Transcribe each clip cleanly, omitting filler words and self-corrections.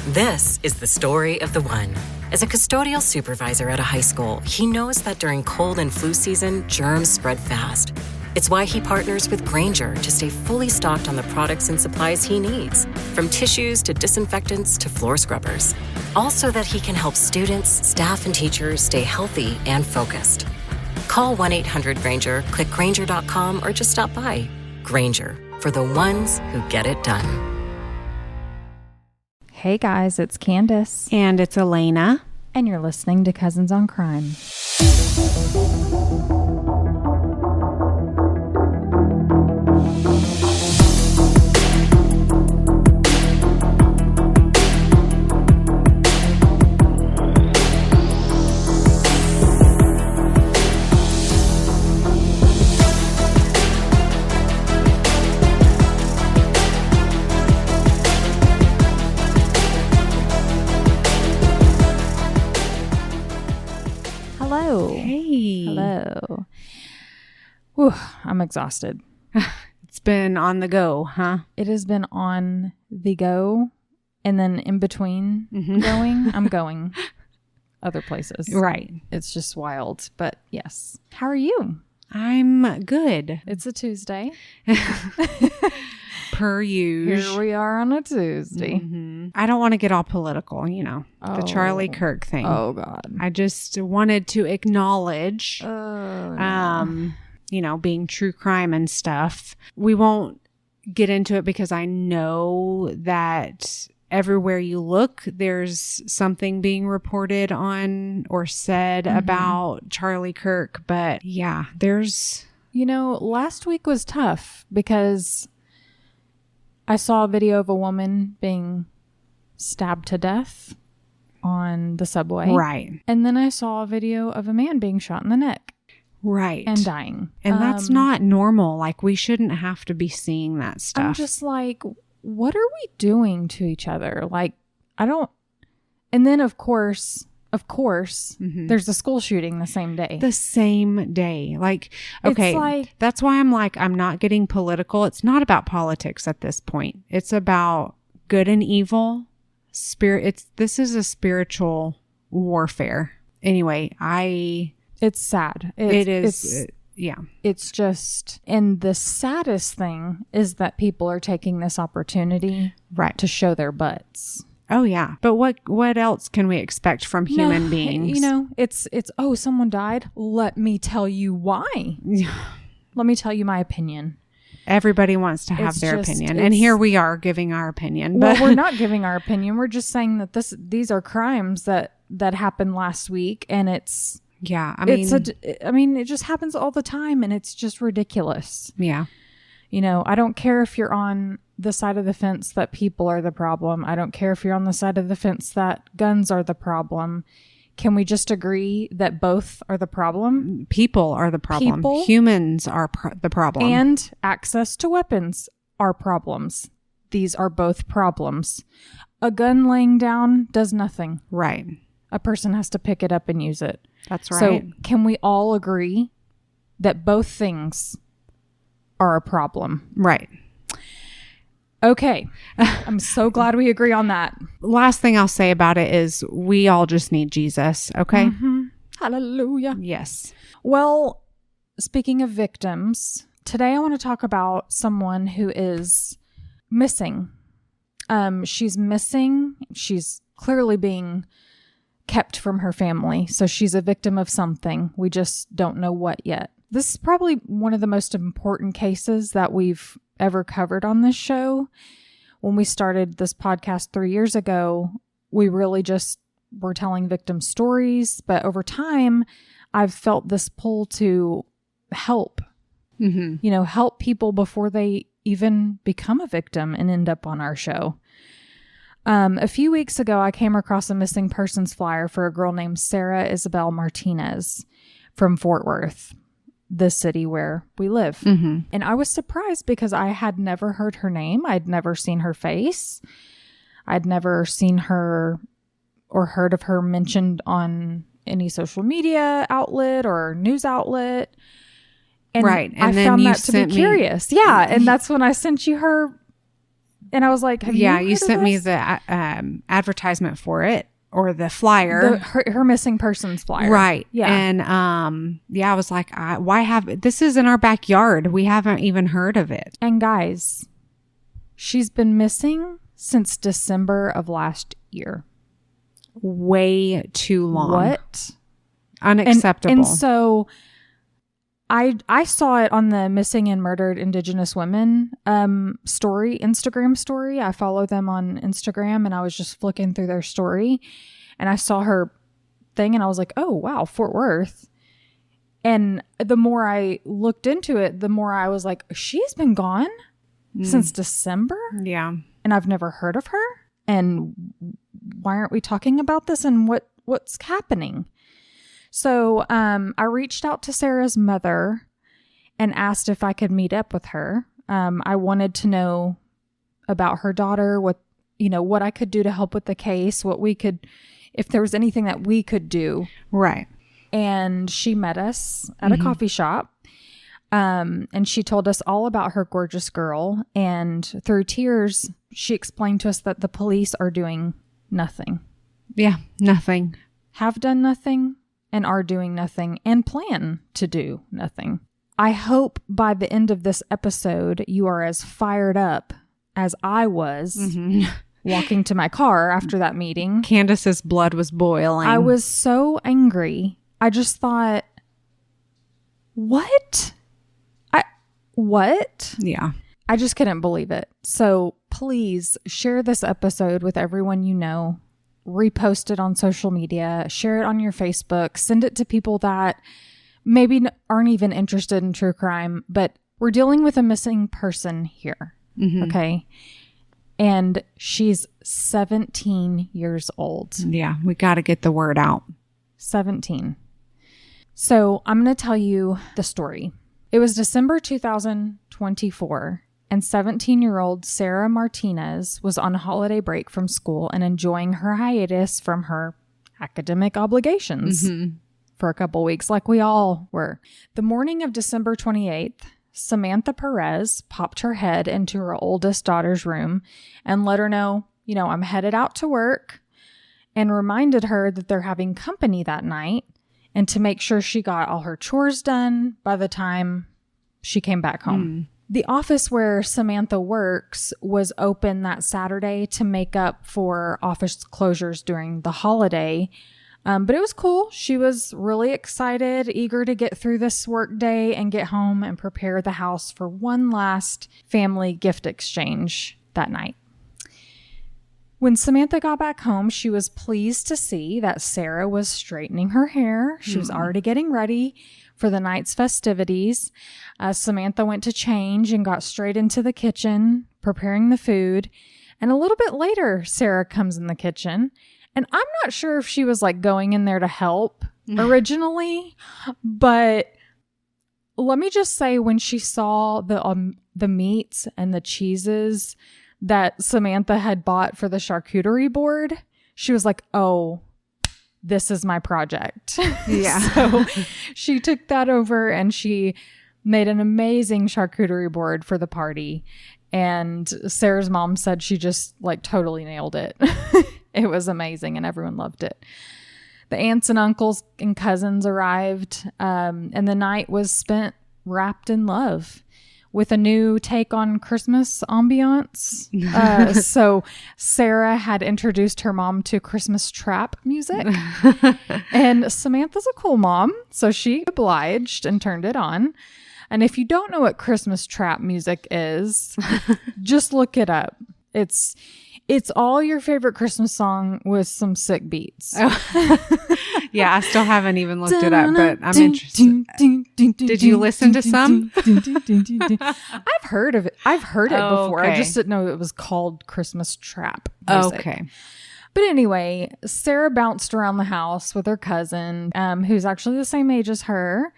This is the story of the one. As a custodial supervisor at a high school, he knows that during cold and flu season, germs spread fast. It's why he partners with Grainger to stay fully stocked on the products and supplies he needs, from tissues to disinfectants to floor scrubbers. All so that he can help students, staff, and teachers stay healthy and focused. Call 1-800-GRAINGER, click Grainger.com, or just stop by. Grainger, for the ones who get it done. Hey guys, it's Candace. And it's Elena. And you're listening to Cousins on Crime. Hey. Hello. Whew, I'm exhausted. It's been on the go, huh? It has been on the go, and then in between going, I'm going other places. Right. It's just wild, but yes. How are you? I'm good. It's a Tuesday. Per usual. Here we are on a Tuesday. I don't want to get all political, the Charlie Kirk thing. Oh, God. I just wanted to acknowledge, being true crime and stuff. We won't get into it because I know that everywhere you look, there's something being reported on or said about Charlie Kirk. But yeah, there's... last week was tough because I saw a video of a woman being stabbed to death on the subway. Right. And then I saw a video of a man being shot in the neck. Right. And dying. And that's not normal. Like, we shouldn't have to be seeing that stuff. I'm just like, what are we doing to each other? Like, I don't... And then, of course, there's the school shooting the same day. The same day. Like, okay, that's why I'm not getting political. It's not about politics at this point. It's about good and evil. This is a spiritual warfare. Anyway, it's sad. It is. Yeah. It's just, and the saddest thing is that people are taking this opportunity to show their butts. Oh, yeah. But what else can we expect from human beings? It's someone died. Let me tell you why. Let me tell you my opinion. Everybody wants to have their opinion. And here we are giving our opinion. But we're not giving our opinion. We're just saying that these are crimes that happened last week. And it's... Yeah. it just happens all the time. And it's just ridiculous. Yeah. I don't care if you're on the side of the fence that people are the problem. I don't care if you're on the side of the fence that guns are the problem. Can we just agree that both are the problem? People are the problem. Humans are the problem. And access to weapons are problems. These are both problems. A gun laying down does nothing. Right. A person has to pick it up and use it. That's right. So can we all agree that both things are a problem? Right. Okay. I'm so glad we agree on that. Last thing I'll say about it is we all just need Jesus. Okay. Hallelujah. Yes. Well, speaking of victims, today I want to talk about someone who is missing. She's missing. She's clearly being kept from her family. So she's a victim of something. We just don't know what yet. This is probably one of the most important cases that we've ever covered on this show. When we started this podcast 3 years ago, we really just were telling victim stories. But over time, I've felt this pull to help, help people before they even become a victim and end up on our show. A few weeks ago, I came across a missing persons flyer for a girl named Sara Isabel Martinez from Fort Worth, the city where we live. And I was surprised because I had never heard her name. I'd never seen her face. I'd never seen her or heard of her mentioned on any social media outlet or news outlet. And right. And I then found you that to be curious. Yeah. And that's when I sent you her And I was like, have you sent me the advertisement for it, or the flyer. Her missing persons flyer. Right. Yeah. And I was like, this is in our backyard. We haven't even heard of it. And guys, she's been missing since December of last year. Way too long. What? Unacceptable. And so I saw it on the Missing and Murdered Indigenous Women Instagram story. I follow them on Instagram, and I was just flicking through their story, and I saw her thing, and I was like, oh, wow, Fort Worth. And the more I looked into it, the more I was like, she's been gone since December? Yeah. And I've never heard of her? And why aren't we talking about this? And what's happening? So I reached out to Sarah's mother and asked if I could meet up with her. I wanted to know about her daughter, what I could do to help with the case, if there was anything that we could do. Right. And she met us at a coffee shop. And she told us all about her gorgeous girl. And through tears, she explained to us that the police are doing nothing. Yeah, nothing. Have done nothing. And are doing nothing, and plan to do nothing. I hope by the end of this episode, you are as fired up as I was walking to my car after that meeting. Candace's blood was boiling. I was so angry. I just thought, what? What? Yeah. I just couldn't believe it. So please share this episode with everyone you know. Repost it on social media, share it on your Facebook, send it to people that maybe aren't even interested in true crime, but we're dealing with a missing person here. Okay. And she's 17 years old. Yeah. We got to get the word out. 17. So I'm going to tell you the story. It was December 2024. And 17-year-old Sara Martinez was on holiday break from school and enjoying her hiatus from her academic obligations for a couple weeks, like we all were. The morning of December 28th, Samantha Perez popped her head into her oldest daughter's room and let her know, I'm headed out to work, and reminded her that they're having company that night and to make sure she got all her chores done by the time she came back home. The office where Samantha works was open that Saturday to make up for office closures during the holiday. But it was cool. She was really excited, eager to get through this work day and get home and prepare the house for one last family gift exchange that night. When Samantha got back home, she was pleased to see that Sara was straightening her hair. She was already getting ready for the night's festivities. Samantha went to change and got straight into the kitchen, preparing the food. And a little bit later, Sara comes in the kitchen. And I'm not sure if she was like going in there to help originally, but let me just say, when she saw the meats and the cheeses that Samantha had bought for the charcuterie board, she was like, oh, this is my project. Yeah. So she took that over and she made an amazing charcuterie board for the party. And Sara's mom said she just like totally nailed it. It was amazing and everyone loved it. The aunts and uncles and cousins arrived, and the night was spent wrapped in love with a new take on Christmas ambiance. So Sara had introduced her mom to Christmas trap music. And Samantha's a cool mom, so she obliged and turned it on. And if you don't know what Christmas trap music is, just look it up. It's all your favorite Christmas song with some sick beats. Yeah, I still haven't even looked it up, but I'm interested. Did you listen to some? I've heard of it. I've heard it before. Okay. I just didn't know it was called Christmas trap music. Okay. But anyway, Sara bounced around the house with her cousin, who's actually the same age as her.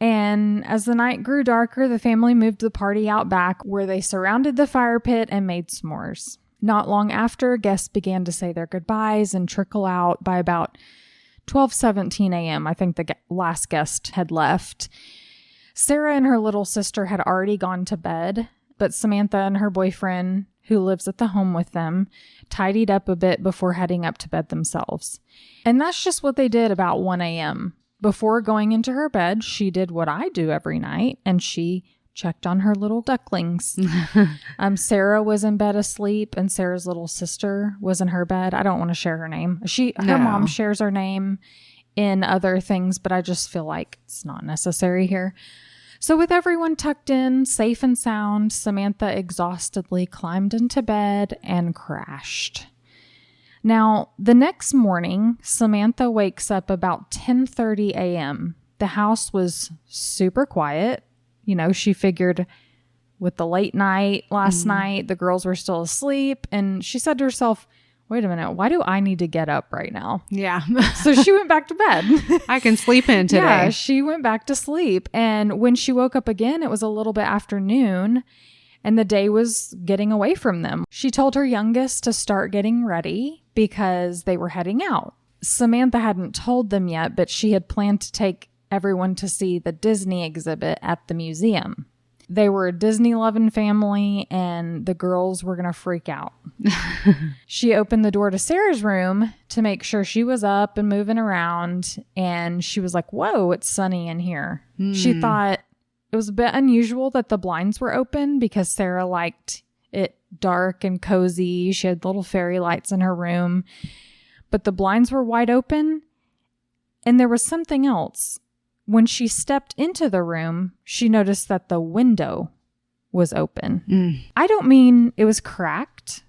And as the night grew darker, the family moved the party out back where they surrounded the fire pit and made s'mores. Not long after, guests began to say their goodbyes and trickle out. By about 12:17 a.m., I think the last guest had left. Sara and her little sister had already gone to bed, but Samantha and her boyfriend, who lives at the home with them, tidied up a bit before heading up to bed themselves. And that's just what they did about 1 a.m. Before going into her bed, she did what I do every night, and she checked on her little ducklings. Sara was in bed asleep, and Sarah's little sister was in her bed. I don't want to share her name. Her mom shares her name in other things, but I just feel like it's not necessary here. So with everyone tucked in, safe and sound, Samantha exhaustedly climbed into bed and crashed. Now, the next morning, Samantha wakes up about 10:30 a.m. The house was super quiet. You know, she figured with the late night last night, the girls were still asleep. And she said to herself, wait a minute, why do I need to get up right now? Yeah. So she went back to bed. I can sleep in today. Yeah, she went back to sleep. And when she woke up again, it was a little bit after noon, and the day was getting away from them. She told her youngest to start getting ready because they were heading out. Samantha hadn't told them yet, but she had planned to take everyone to see the Disney exhibit at the museum. They were a Disney-loving family, and the girls were going to freak out. She opened the door to Sarah's room to make sure she was up and moving around, and she was like, whoa, it's sunny in here. She thought it was a bit unusual that the blinds were open because Sara liked it dark and cozy. She had little fairy lights in her room, but the blinds were wide open, and there was something else. When she stepped into the room, she noticed that the window was open. I don't mean it was cracked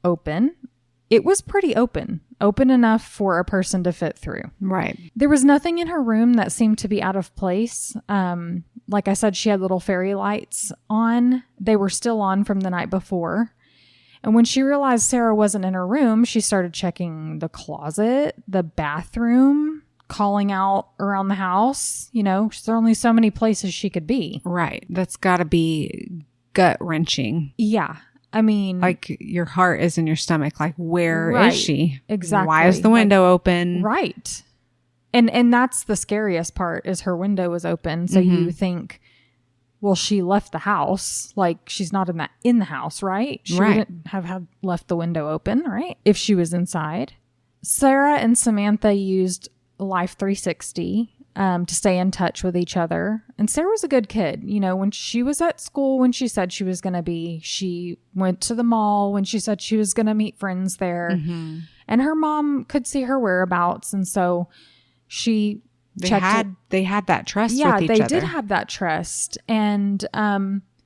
open. It was pretty open enough for a person to fit through. Right. There was nothing in her room that seemed to be out of place. Like I said, she had little fairy lights on. They were still on from the night before. And when she realized Sara wasn't in her room, she started checking the closet, the bathroom, calling out around the house. You know, there's only so many places she could be. Right. That's got to be gut-wrenching. Yeah. I mean, like your heart is in your stomach. Like, where right, is she? Exactly. Why is the window open? Right. And that's the scariest part, is her window was open. So you think, well, she left the house. Like, she's not in the house, right? She wouldn't have left the window open, right? If she was inside. Sara and Samantha used Life 360 to stay in touch with each other. And Sara was a good kid. You know, when she was at school, when she said she was going to be, she went to the mall when she said she was going to meet friends there. And her mom could see her whereabouts. And so they had that trust with each other. Yeah, they did have that trust. And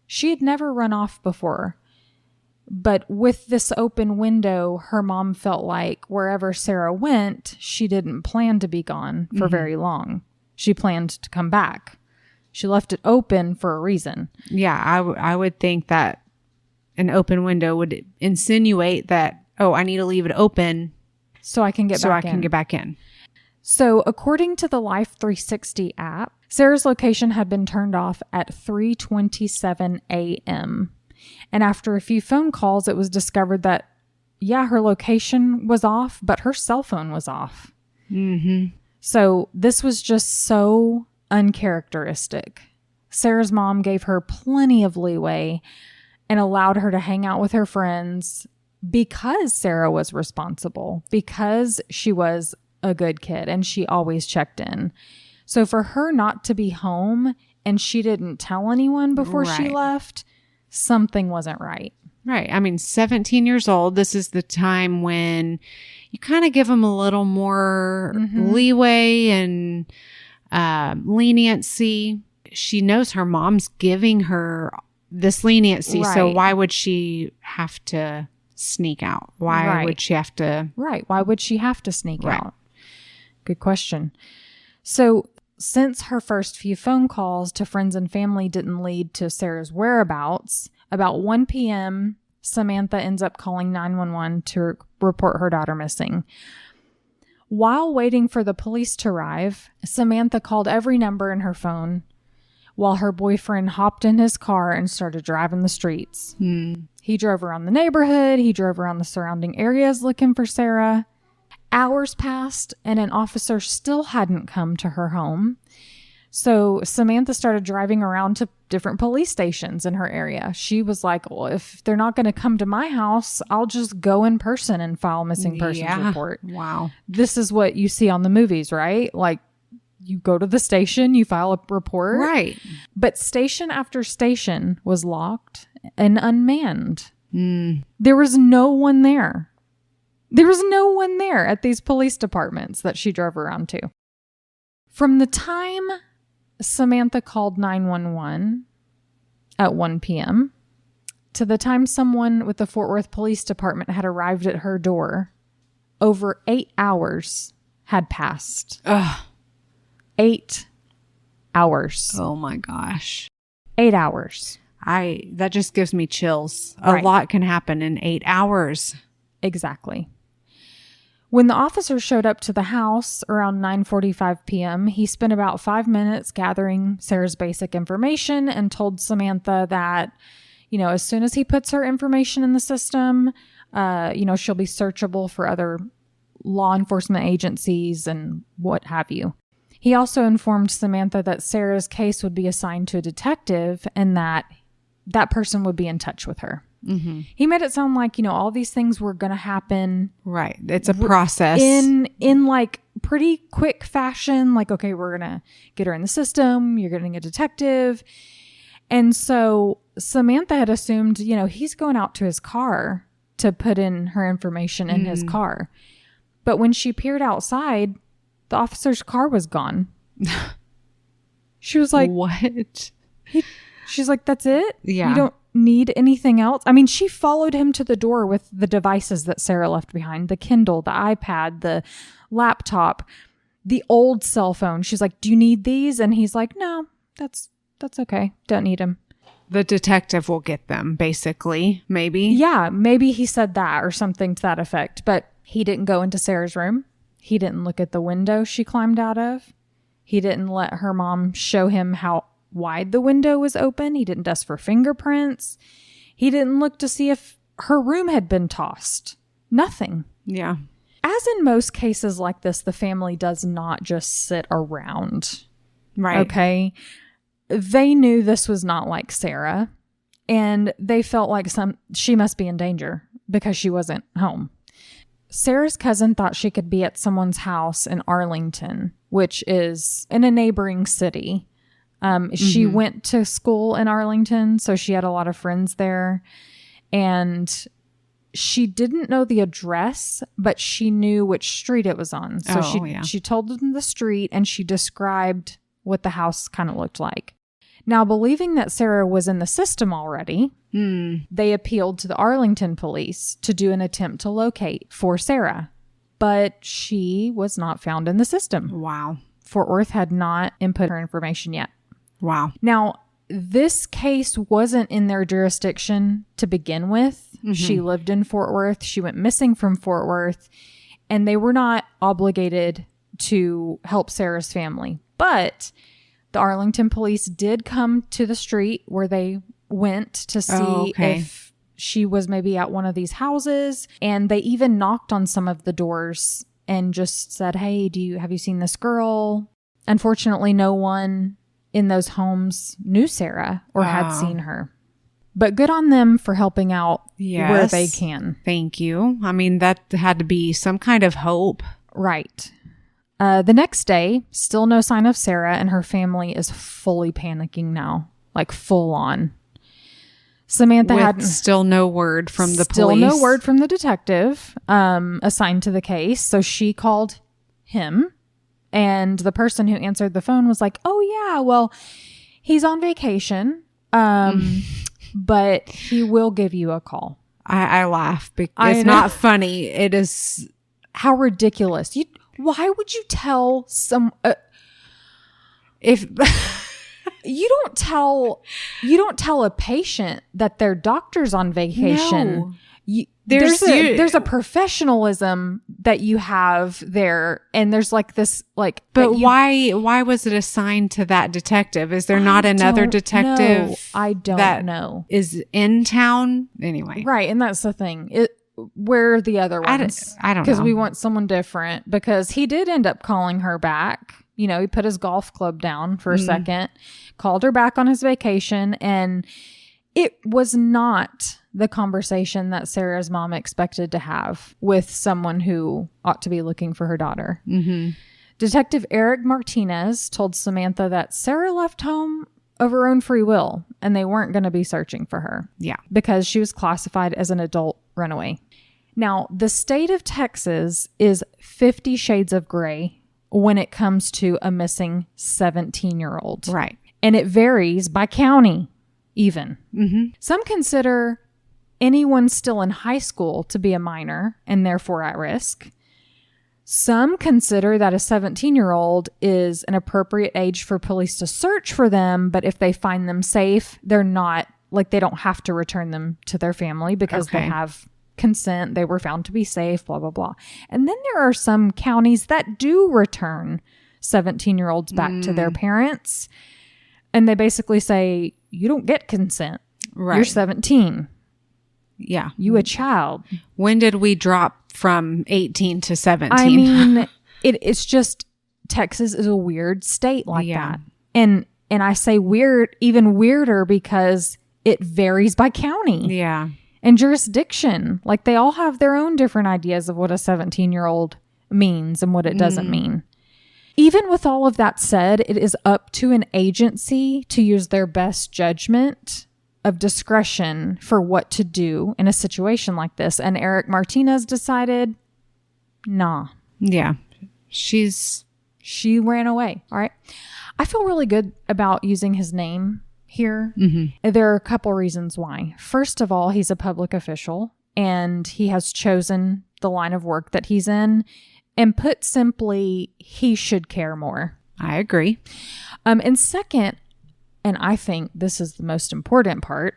she had never run off before. But with this open window, her mom felt like wherever Sara went, she didn't plan to be gone for very long. She planned to come back. She left it open for a reason. Yeah, I would think that an open window would insinuate that, oh, I need to leave it open so I can get back in. So according to the Life 360 app, Sara's location had been turned off at 3:27 a.m. And after a few phone calls, it was discovered that, yeah, her location was off, but her cell phone was off. So this was just so uncharacteristic. Sara's mom gave her plenty of leeway and allowed her to hang out with her friends because Sara was responsible, because she was a good kid and she always checked in. So for her not to be home and she didn't tell anyone before she left, something wasn't right. Right. I mean, 17 years old, this is the time when you kind of give them a little more leeway and leniency. She knows her mom's giving her this leniency. Right. So why would she have to sneak out? Why would she have to? Right. Why would she have to sneak out? Good question. So since her first few phone calls to friends and family didn't lead to Sara's whereabouts, about 1 p.m., Samantha ends up calling 911 to report her daughter missing. While waiting for the police to arrive, Samantha called every number in her phone while her boyfriend hopped in his car and started driving the streets. He drove around the neighborhood. He drove around the surrounding areas looking for Sara. Hours passed and an officer still hadn't come to her home. So Samantha started driving around to different police stations in her area. She was like, well, if they're not going to come to my house, I'll just go in person and file missing persons report. Wow. This is what you see on the movies, right? Like, you go to the station, you file a report. Right. But station after station was locked and unmanned. There was no one there. There was no one there at these police departments that she drove around to. From the time Samantha called 911 at 1 p.m. to the time someone with the Fort Worth Police Department had arrived at her door, over 8 hours had passed. Ugh. 8 hours. Oh my gosh. 8 hours. That just gives me chills. Right. A lot can happen in 8 hours. Exactly. When the officer showed up to the house around 9:45 p.m., he spent about 5 minutes gathering Sara's basic information and told Samantha that, as soon as he puts her information in the system, she'll be searchable for other law enforcement agencies and what have you. He also informed Samantha that Sara's case would be assigned to a detective and that person would be in touch with her. Mm-hmm. He made it sound like, all these things were going to happen. Right. It's a process. In like pretty quick fashion. Like, okay, we're going to get her in the system. You're getting a detective. And so Samantha had assumed, he's going out to his car to put in her information in his car. But when she peered outside, the officer's car was gone. She was like, what? She's like, that's it? Yeah. You don't need anything else? I mean, she followed him to the door with the devices that Sara left behind, the Kindle, the iPad, the laptop, the old cell phone. She's like, do you need these? And he's like, no, that's okay. Don't need them. The detective will get them, basically, maybe. Yeah, maybe he said that or something to that effect. But he didn't go into Sara's room. He didn't look at the window she climbed out of. He didn't let her mom show him how wide the window was open. He didn't dust for fingerprints. He didn't look to see if her room had been tossed. Nothing. Yeah. As in most cases like this, the family does not just sit around. Right. Okay. They knew this was not like Sara, and they felt like she must be in danger because she wasn't home. Sara's cousin thought she could be at someone's house in Arlington, which is in a neighboring city. She went to school in Arlington, so she had a lot of friends there. And she didn't know the address, but she knew which street it was on. So she told them the street, and she described what the house kind of looked like. Now, believing that Sara was in the system already, they appealed to the Arlington police to do an attempt to locate for Sara. But she was not found in the system. Wow. Fort Worth had not input her information yet. Wow. Now, this case wasn't in their jurisdiction to begin with. Mm-hmm. She lived in Fort Worth. She went missing from Fort Worth, and they were not obligated to help Sara's family. But the Arlington police did come to the street where they went to see if she was maybe at one of these houses. And they even knocked on some of the doors and just said, hey, have you seen this girl? Unfortunately, no one in those homes knew Sara or had seen her. But good on them for helping out where they can. Thank you. I mean, that had to be some kind of hope. Right. The next day, still no sign of Sara, and her family is fully panicking now, like full on. Samantha had still no word from the police. Still no word from the detective assigned to the case. So she called him, and the person who answered the phone was like, oh yeah, well, he's on vacation, but he will give you a call. I laugh because it's not funny. It is. How ridiculous. Why would you tell if you don't tell a patient that their doctor's on vacation? No. There's a professionalism that you have there, and there's like this like. But why was it assigned to that detective? Is there not another detective? I don't know. Is in town anyway? Right, and that's the thing. Where are the other ones? I don't know. Because we want someone different. Because he did end up calling her back You know, he put his golf club down for a second, called her back on his vacation, and it was not the conversation that Sarah's mom expected to have with someone who ought to be looking for her daughter. Detective Eric Martinez told Samantha that Sara left home of her own free will, and they weren't going to be searching for her. Yeah. Because she was classified as an adult runaway. Now, the state of Texas is 50 shades of gray when it comes to a missing 17-year-old. Right. And it varies by county, even. Some consider anyone still in high school to be a minor and therefore at risk. Some consider that a 17-year-old is an appropriate age for police to search for them, but if they find them safe, they're not, like, they don't have to return them to their family because they have consent. They were found to be safe, blah, blah, blah. And then there are some counties that do return 17-year-olds back to their parents. And they basically say, you don't get consent. Right. You're 17. Yeah. You a child. When did we drop from 18 to 17? I mean, it's just, Texas is a weird state like that. And I say weird, even weirder because it varies by county. Yeah. And jurisdiction. Like, they all have their own different ideas of what a 17-year-old means and what it doesn't mean. Even with all of that said, it is up to an agency to use their best judgment of discretion for what to do in a situation like this. And Eric Martinez decided, nah. Yeah. She ran away. All right. I feel really good about using his name here. There are a couple reasons why. First of all, he's a public official and he has chosen the line of work that he's in. And put simply, he should care more. I agree. And second, and I think this is the most important part,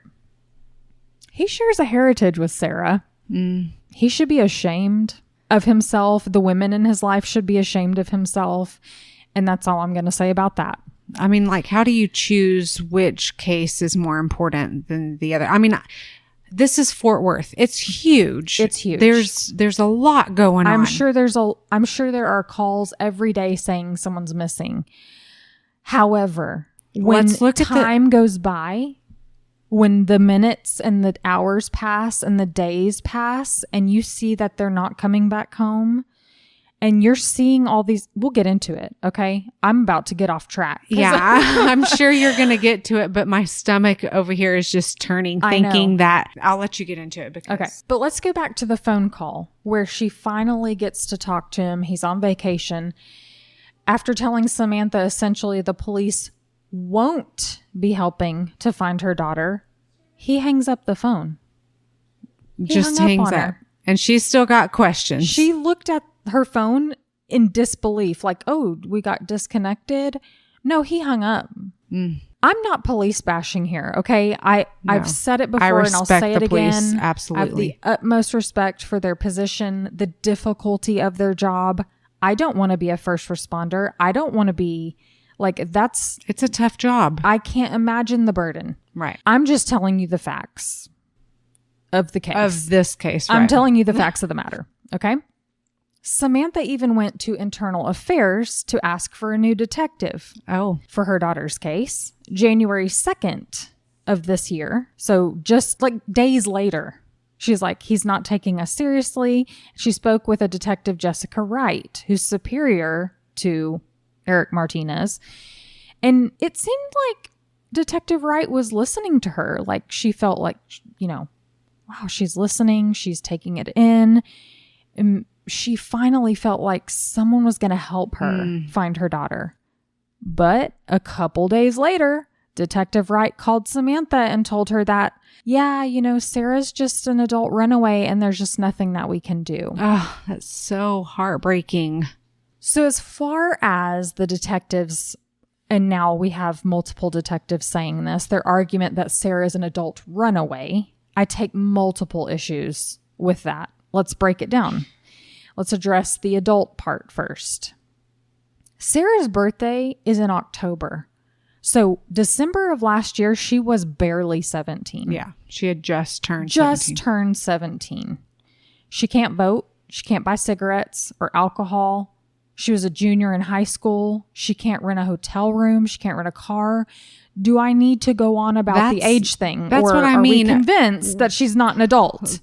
he shares a heritage with Sara. He should be ashamed of himself. The women in his life should be ashamed of himself. And that's all I'm going to say about that. I mean, like, how do you choose which case is more important than the other? I mean, this is Fort Worth. It's huge. It's huge. There's a lot going on. I'm sure there are calls every day saying someone's missing. However, when time goes by, when the minutes and the hours pass and the days pass and you see that they're not coming back home, and you're seeing all these, we'll get into it, okay? I'm about to get off track. Yeah, I'm sure you're going to get to it, but my stomach over here is just turning, thinking that I'll let you get into it. Because... Okay, but let's go back to the phone call where she finally gets to talk to him. He's on vacation. After telling Samantha essentially the police won't be helping to find her daughter, he hangs up the phone. Just hangs up. And she's still got questions. She looked at her phone in disbelief, like, oh, we got disconnected. No, he hung up. I'm not police bashing here, okay? I've said it before and I'll say it again. Absolutely. I have the utmost respect for their position, the difficulty of their job. I don't want to be a first responder. I don't want to be like, it's a tough job. I can't imagine the burden. Right. I'm just telling you the facts of the case. Of this case, right. I'm telling you the facts of the matter, okay? Samantha even went to Internal Affairs to ask for a new detective for her daughter's case. January 2nd of this year. So just like days later, she's like, he's not taking us seriously. She spoke with a detective, Jessica Wright, who's superior to Eric Martinez. And it seemed like Detective Wright was listening to her. Like, she felt like, wow, she's listening. She's taking it in. And she finally felt like someone was going to help her find her daughter. But a couple days later, Detective Wright called Samantha and told her that, Sarah's just an adult runaway and there's just nothing that we can do. Oh, that's so heartbreaking. So as far as the detectives, and now we have multiple detectives saying this, their argument that Sara is an adult runaway, I take multiple issues with that. Let's break it down. Let's address the adult part first. Sarah's birthday is in October. So December of last year, she was barely 17. Yeah, she had just turned 17. She can't vote. She can't buy cigarettes or alcohol. She was a junior in high school. She can't rent a hotel room. She can't rent a car. Do I need to go on about the age thing? That's or what I are mean. we convinced that she's not an adult?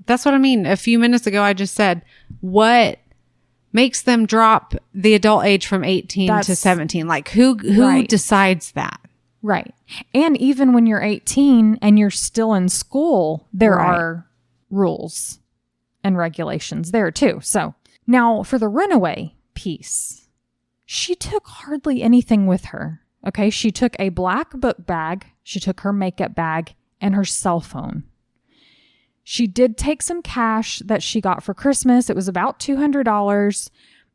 That's what I mean. A few minutes ago, I just said, what makes them drop the adult age from 18 to 17? Like, who Right. decides that? Right. And even when you're 18 and you're still in school, there Right. are rules and regulations there too. So now for the runaway piece, she took hardly anything with her. Okay. She took a black book bag. She took her makeup bag and her cell phone. She did take some cash that she got for Christmas. It was about $200,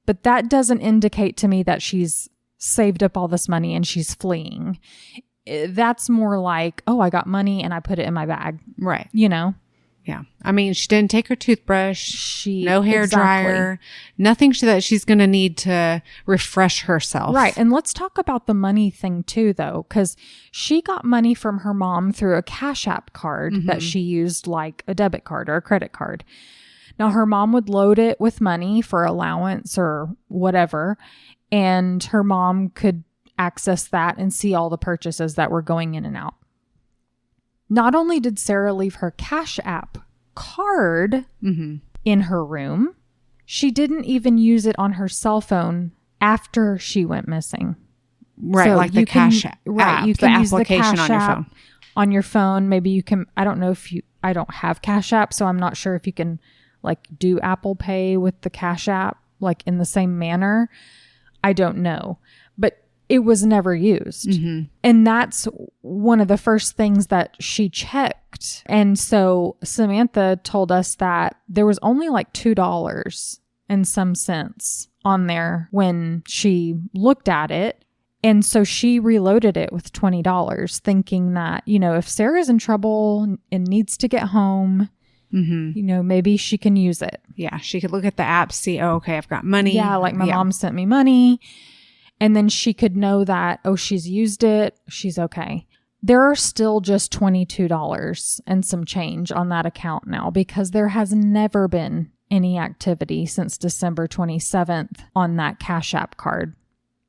but that doesn't indicate to me that she's saved up all this money and she's fleeing. That's more like, oh, I got money and I put it in my bag. Right. You know? Yeah. I mean, she didn't take her toothbrush, no hair Exactly. dryer, nothing that she's going to need to refresh herself. Right. And let's talk about the money thing too, though, because she got money from her mom through a Cash App card that she used like a debit card or a credit card. Now, her mom would load it with money for allowance or whatever, and her mom could access that and see all the purchases that were going in and out. Not only did Sara leave her Cash App card in her room, she didn't even use it on her cell phone after she went missing. Right. So like the Cash App. Right. You the can use the application Cash on your App phone. on your phone. Maybe you can, I don't know I don't have Cash App, so I'm not sure if you can like do Apple Pay with the Cash App, like in the same manner. I don't know, but it was never used. And that's one of the first things that she checked. And so Samantha told us that there was only like $2 and some cents on there when she looked at it. And so she reloaded it with $20, thinking that, you know, if Sarah's in trouble and needs to get home, you know, maybe she can use it. Yeah. She could look at the app, see, oh, okay, I've got money. Yeah, like my mom sent me money. And then she could know that, oh, she's used it. She's okay. There are still just $22 and some change on that account now because there has never been any activity since December 27th on that Cash App card.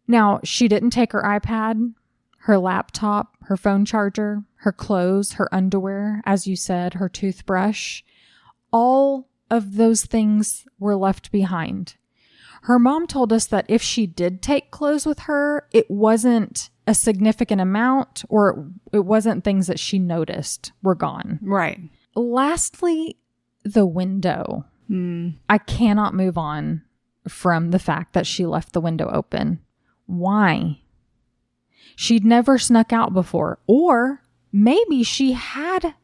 Now, she didn't take her iPad, her laptop, her phone charger, her clothes, her underwear, as you said, her toothbrush. All of those things were left behind. Her mom told us that if she did take clothes with her, it wasn't a significant amount or it wasn't things that she noticed were gone. Right. Lastly, the window. I cannot move on from the fact that she left the window open. Why? She'd never snuck out before, or maybe she had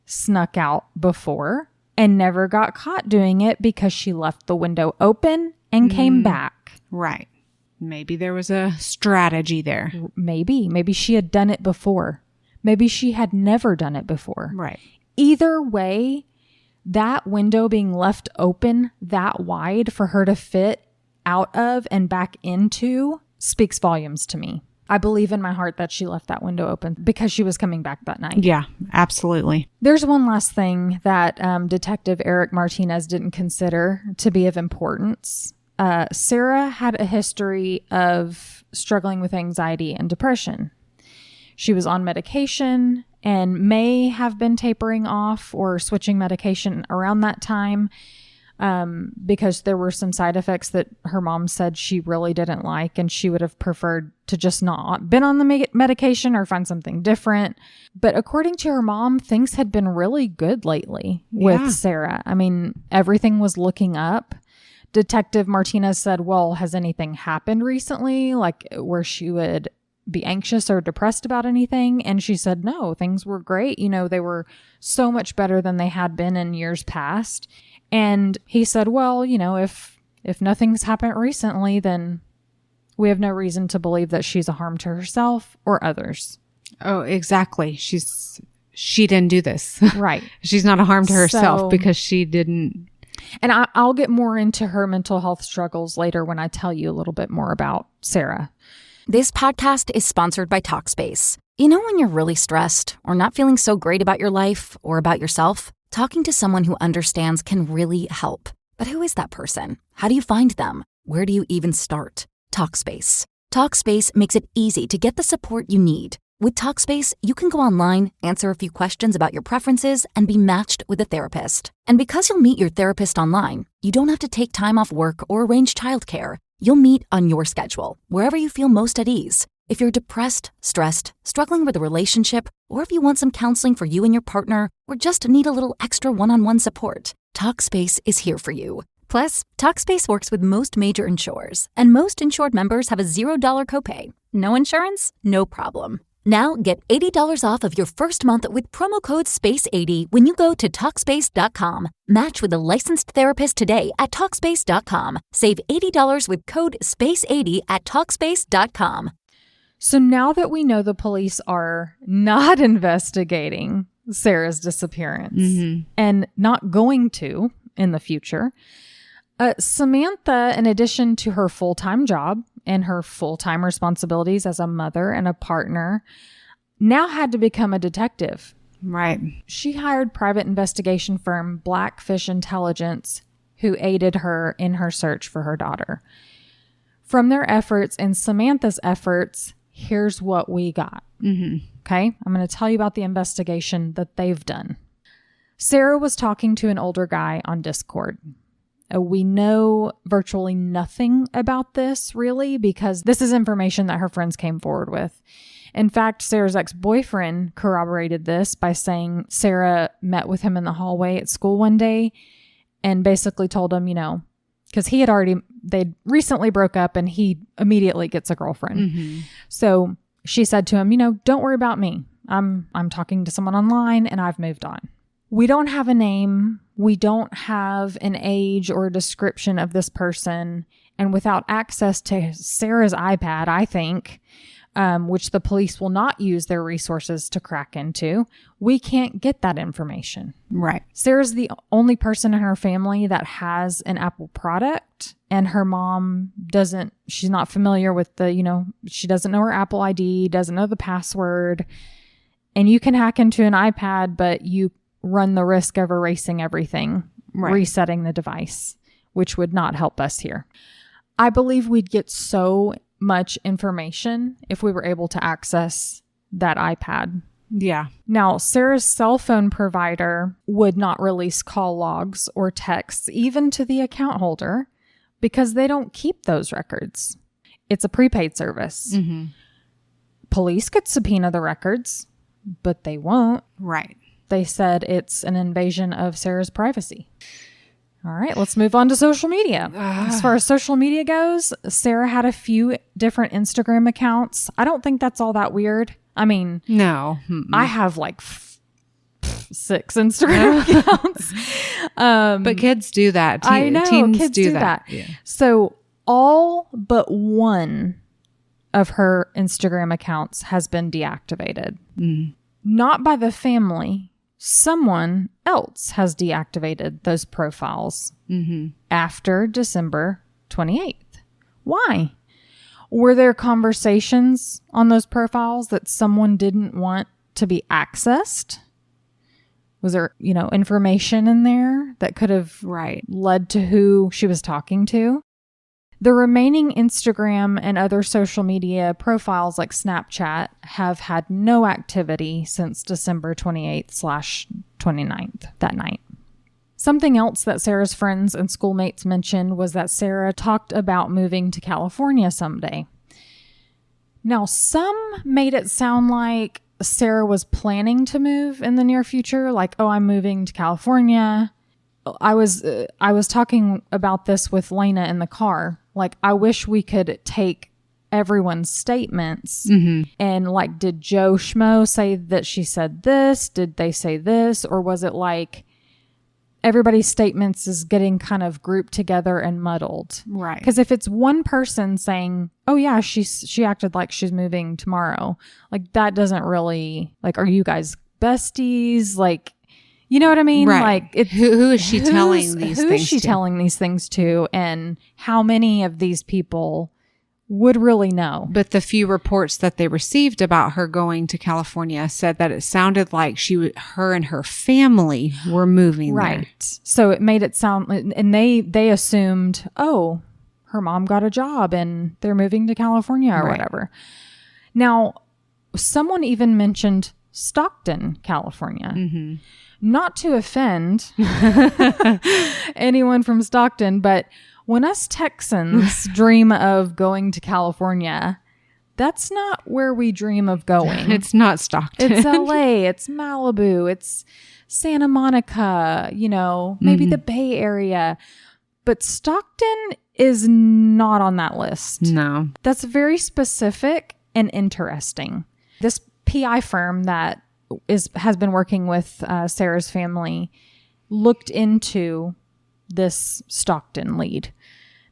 snuck out before and never got caught doing it because she left the window open and came back. Right. Maybe there was a strategy there. Maybe she had done it before. Maybe she had never done it before. Right. Either way, that window being left open that wide for her to fit out of and back into speaks volumes to me. I believe in my heart that she left that window open because she was coming back that night. Yeah, absolutely. There's one last thing that Detective Eric Martinez didn't consider to be of importance. Sara had a history of struggling with anxiety and depression. She was on medication and may have been tapering off or switching medication around that time because there were some side effects that her mom said she really didn't like, and she would have preferred to just not been on the medication or find something different. But according to her mom, things had been really good lately with Sara. I mean, everything was looking up. Detective Martinez said, well, has anything happened recently, like where she would be anxious or depressed about anything? And she said, no, things were great. You know, they were so much better than they had been in years past. And he said, well, you know, if nothing's happened recently, then we have no reason to believe that she's a harm to herself or others. Oh, exactly. She didn't do this. Right. She's not a harm to herself So- because she didn't. And I'll get more into her mental health struggles later when I tell you a little bit more about Sara. This podcast is sponsored by Talkspace. You know when you're really stressed or not feeling so great about your life or about yourself? Talking to someone who understands can really help. But who is that person? How do you find them? Where do you even start? Talkspace. Talkspace makes it easy to get the support you need. With Talkspace, you can go online, answer a few questions about your preferences, and be matched with a therapist. And because you'll meet your therapist online, you don't have to take time off work or arrange childcare. You'll meet on your schedule, wherever you feel most at ease. If you're depressed, stressed, struggling with a relationship, or if you want some counseling for you and your partner, or just need a little extra one-on-one support, Talkspace is here for you. Plus, Talkspace works with most major insurers, and most insured members have a $0 copay. No insurance? No problem. Now get $80 off of your first month with promo code SPACE80 when you go to Talkspace.com. Match with a licensed therapist today at Talkspace.com. Save $80 with code SPACE80 at Talkspace.com. So now that we know the police are not investigating Sara's disappearance and not going to in the future, Samantha, in addition to her full-time job and her full-time responsibilities as a mother and a partner, now had to become a detective. Right. She hired private investigation firm BlackFish Intelligence, who aided her in her search for her daughter. From their efforts and Samantha's efforts, here's what we got. Okay? I'm going to tell you about the investigation that they've done. Sara was talking to an older guy on Discord. We know virtually nothing about this, really, because this is information that her friends came forward with. In fact, Sara's ex-boyfriend corroborated this by saying Sara met with him in the hallway at school one day and basically told him, because they'd recently broke up and he immediately gets a girlfriend. So she said to him, don't worry about me. I'm talking to someone online and I've moved on. We don't have a name. We don't have an age or a description of this person. And without access to Sara's iPad, I think, which the police will not use their resources to crack into, we can't get that information. Right. Sara's the only person in her family that has an Apple product, and her mom she's not familiar with she doesn't know her Apple ID, doesn't know the password. And you can hack into an iPad, but you run the risk of erasing everything, resetting the device, which would not help us here. I believe we'd get so much information if we were able to access that iPad. Yeah. Now, Sara's cell phone provider would not release call logs or texts even to the account holder because they don't keep those records. It's a prepaid service. Police could subpoena the records, but they won't. Right. They said it's an invasion of Sara's privacy. All right, let's move on to social media. As far as social media goes, Sara had a few different Instagram accounts. I don't think that's all that weird. I mean, no, I have like 6 Instagram accounts. But kids do that. I know, teens kids do that. Yeah. So all but one of her Instagram accounts has been deactivated. Not by the family. Someone else has deactivated those profiles after December 28th. Why? Were there conversations on those profiles that someone didn't want to be accessed? Was there, information in there that could have led to who she was talking to? The remaining Instagram and other social media profiles like Snapchat have had no activity since December 28th/29th, that night. Something else that Sara's friends and schoolmates mentioned was that Sara talked about moving to California someday. Now, some made it sound like Sara was planning to move in the near future, like, oh, I'm moving to California. I was talking about this with Lena in the car. Like, I wish we could take everyone's statements and like, did Joe Schmo say that she said this? Did they say this? Or was it like everybody's statements is getting kind of grouped together and muddled? Right. Because if it's one person saying, oh yeah, she acted like she's moving tomorrow, like that doesn't really, like, are you guys besties? Like, you know what I mean? Right. Like, who is she telling these things to? Who is she telling these things to? And how many of these people would really know? But the few reports that they received about her going to California said that it sounded like her and her family were moving there. Right. So it made it sound, and they assumed, oh, her mom got a job and they're moving to California or whatever. Now, someone even mentioned Stockton, California. Mm-hmm. Not to offend anyone from Stockton, but when us Texans dream of going to California, that's not where we dream of going. It's not Stockton. It's LA. It's Malibu. It's Santa Monica, maybe the Bay Area. But Stockton is not on that list. No. That's very specific and interesting. This PI firm that has been working with Sarah's family looked into this Stockton lead.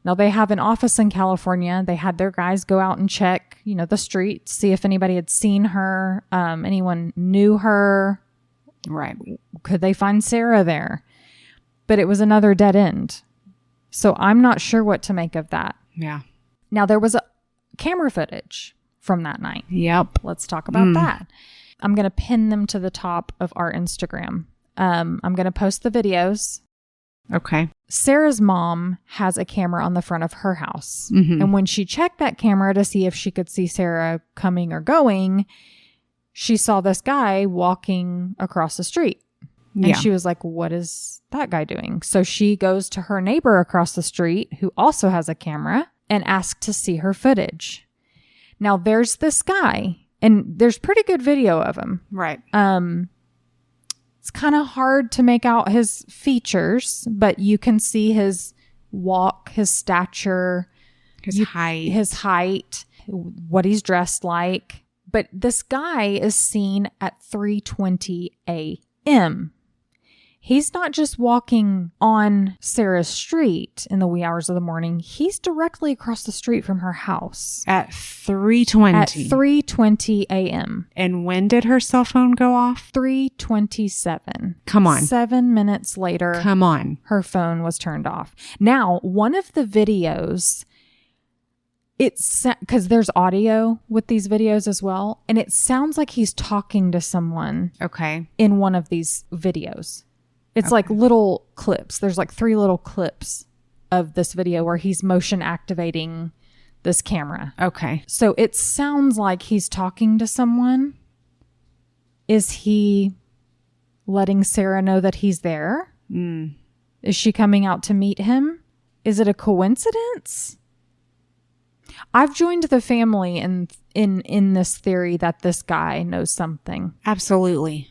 Now, they have an office in California. They had their guys go out and check, the street, see if anybody had seen her, anyone knew her. Right. Could they find Sara there? But it was another dead end. So I'm not sure what to make of that. Yeah. Now, there was a camera footage from that night. Yep. Let's talk about that. I'm going to pin them to the top of our Instagram. I'm going to post the videos. Okay. Sarah's mom has a camera on the front of her house. Mm-hmm. And when she checked that camera to see if she could see Sara coming or going, she saw this guy walking across the street. And she was like, what is that guy doing? So she goes to her neighbor across the street, who also has a camera, and asks to see her footage. Now, there's this guy, and there's pretty good video of him. Right. It's kind of hard to make out his features, but you can see his walk, his stature, his height, what he's dressed like. But this guy is seen at 3:20 a.m. He's not just walking on Sarah's street in the wee hours of the morning. He's directly across the street from her house. At 3:20. At 3:20 a.m. And when did her cell phone go off? 3:27. Come on. 7 minutes later. Come on. Her phone was turned off. Now, one of the videos, it's because there's audio with these videos as well. And it sounds like he's talking to someone. Okay. In one of these videos. It's like little clips. There's like 3 little clips of this video where he's motion activating this camera. Okay. So it sounds like he's talking to someone. Is he letting Sara know that he's there? Is she coming out to meet him? Is it a coincidence? I've joined the family in this theory that this guy knows something. Absolutely.